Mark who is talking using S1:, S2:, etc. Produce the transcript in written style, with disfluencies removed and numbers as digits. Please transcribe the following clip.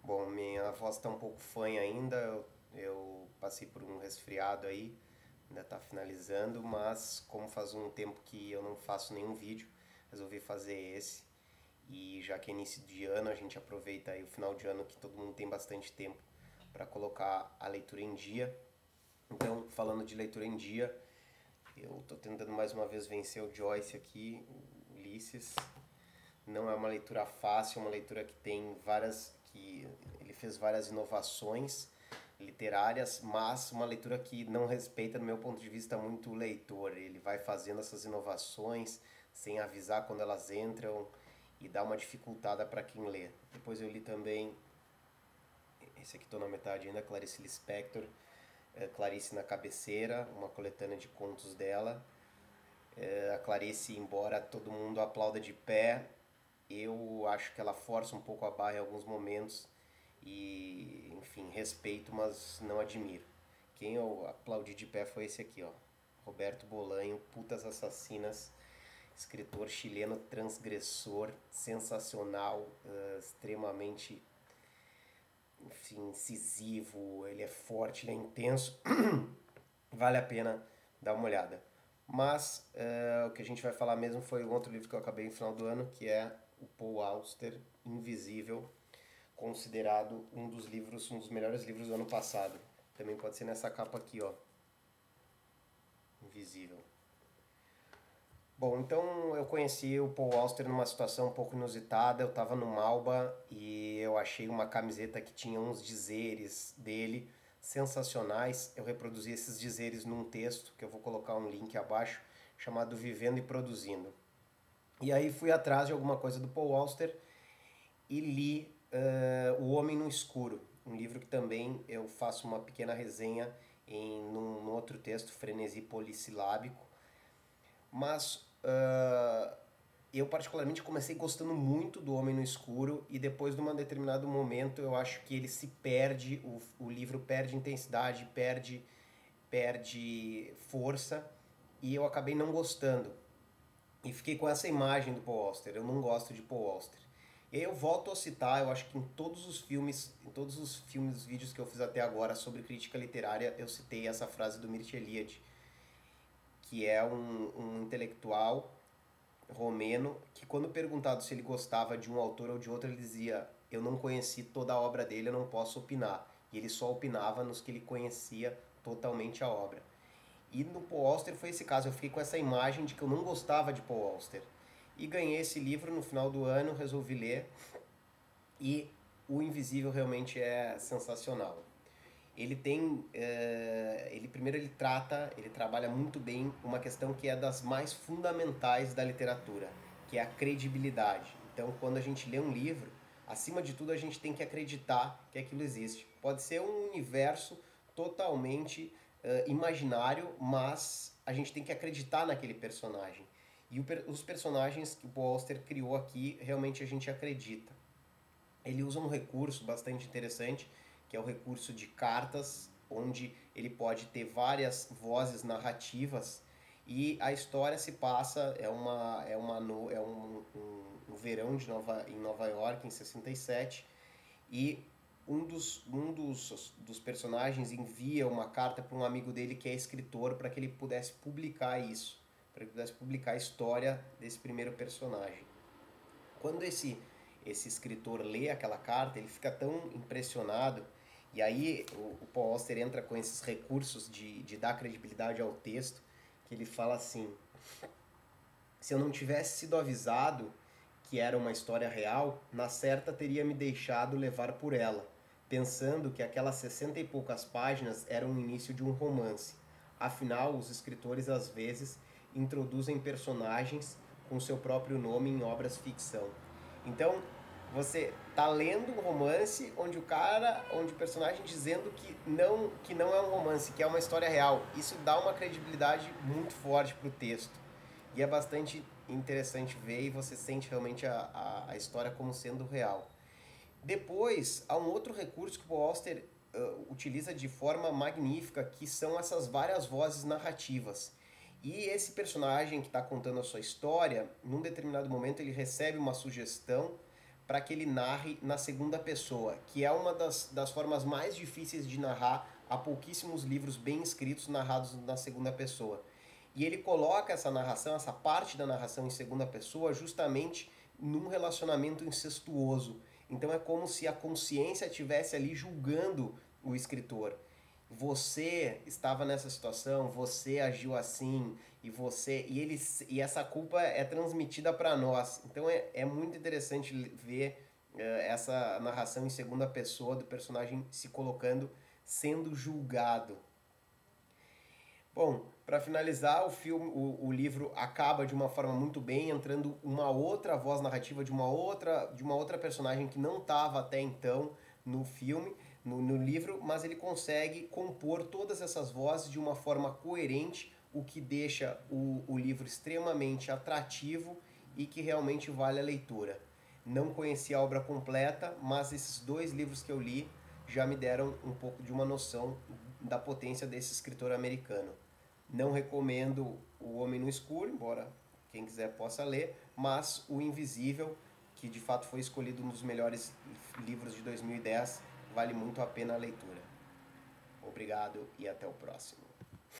S1: Bom, minha voz está um pouco fanha ainda, eu passei por um resfriado aí, ainda está finalizando, mas como faz um tempo que eu não faço nenhum vídeo, resolvi fazer esse. E já que é início de ano, a gente aproveita aí o final de ano que todo mundo tem bastante tempo para colocar a leitura em dia. Então, falando de leitura em dia, eu estou tentando mais uma vez vencer o Joyce aqui, o Ulisses. Não é uma leitura fácil, é uma leitura que tem várias, que ele fez várias inovações literárias, mas uma leitura que não respeita, do meu ponto de vista, muito o leitor. Ele vai fazendo essas inovações sem avisar quando elas entram e dá uma dificultada para quem lê. Depois eu li também, esse aqui estou na metade ainda, Clarice Lispector, Clarice na Cabeceira, uma coletânea de contos dela. A Clarice, embora todo mundo aplauda de pé, eu acho que ela força um pouco a barra em alguns momentos e, enfim, respeito, mas não admiro. Quem eu aplaudi de pé foi esse aqui, ó. Roberto Bolanho, Putas Assassinas, escritor chileno transgressor, sensacional, extremamente, enfim, incisivo, ele é forte, ele é intenso, vale a pena dar uma olhada. Mas o que a gente vai falar mesmo foi um outro livro que eu acabei no final do ano, que é o Paul Auster, Invisível, considerado um dos livros, um dos melhores livros do ano passado. Também pode ser nessa capa aqui, ó, Invisível. Bom, então eu conheci o Paul Auster numa situação um pouco inusitada. Eu estava no Malba e eu achei uma camiseta que tinha uns dizeres dele sensacionais. Eu reproduzi esses dizeres num texto, que eu vou colocar um link abaixo, chamado Vivendo e Produzindo. E aí fui atrás de alguma coisa do Paul Auster e li O Homem no Escuro, um livro que também eu faço uma pequena resenha num outro texto, Frenesi Polissilábico. Mas eu particularmente comecei gostando muito do Homem no Escuro e depois de um determinado momento eu acho que ele se perde, o livro perde intensidade, perde força e eu acabei não gostando. E fiquei com essa imagem do Paul Auster, eu não gosto de Paul Auster. E aí eu volto a citar, eu acho que em todos os filmes, vídeos que eu fiz até agora sobre crítica literária, eu citei essa frase do Mircea Eliade, que é um intelectual romeno que quando perguntado se ele gostava de um autor ou de outro, ele dizia: eu não conheci toda a obra dele, eu não posso opinar. E ele só opinava nos que ele conhecia totalmente a obra. E no Paul Auster foi esse caso, eu fiquei com essa imagem de que eu não gostava de Paul Auster. E ganhei esse livro no final do ano, resolvi ler, e O Invisível realmente é sensacional. Ele tem, ele primeiro ele trabalha muito bem uma questão que é das mais fundamentais da literatura, que é a credibilidade. Então, quando a gente lê um livro, acima de tudo a gente tem que acreditar que aquilo existe. Pode ser um universo totalmente imaginário, mas a gente tem que acreditar naquele personagem. E os personagens que o Paul Auster criou aqui, realmente a gente acredita. Ele usa um recurso bastante interessante, que é o recurso de cartas, onde ele pode ter várias vozes narrativas e a história se passa, um verão em Nova York, em 67, e dos personagens envia uma carta para um amigo dele que é escritor para que ele pudesse publicar isso, para que ele pudesse publicar a história desse primeiro personagem. Quando esse escritor lê aquela carta, ele fica tão impressionado, e aí o Paul Auster entra com esses recursos de dar credibilidade ao texto, que ele fala assim: se eu não tivesse sido avisado que era uma história real, na certa teria me deixado levar por ela, pensando que aquelas 60 e poucas páginas eram o início de um romance. Afinal, os escritores às vezes introduzem personagens com seu próprio nome em obras ficção. Então, você tá lendo um romance onde o personagem dizendo que não é um romance, que é uma história real. Isso dá uma credibilidade muito forte pro texto. E é bastante interessante ver e você sente realmente a história como sendo real. Depois, há um outro recurso que o Paul Auster utiliza de forma magnífica, que são essas várias vozes narrativas. E esse personagem que está contando a sua história, num determinado momento ele recebe uma sugestão para que ele narre na segunda pessoa, que é uma das formas mais difíceis de narrar. Há pouquíssimos livros bem escritos narrados na segunda pessoa. E ele coloca essa narração, essa parte da narração em segunda pessoa, justamente num relacionamento incestuoso. Então é como se a consciência estivesse ali julgando o escritor. Você estava nessa situação, você agiu assim, e essa culpa é transmitida para nós. Então é muito interessante ver essa narração em segunda pessoa do personagem se colocando, sendo julgado. Bom, para finalizar, o livro acaba de uma forma muito bem, entrando uma outra voz narrativa de uma outra personagem que não estava até então no filme, no livro, mas ele consegue compor todas essas vozes de uma forma coerente, o que deixa o livro extremamente atrativo e que realmente vale a leitura. Não conheci a obra completa, mas esses 2 livros que eu li já me deram um pouco de uma noção da potência desse escritor americano. Não recomendo O Homem no Escuro, embora quem quiser possa ler, mas O Invisível, que de fato foi escolhido um dos melhores livros de 2010, vale muito a pena a leitura. Obrigado e até o próximo.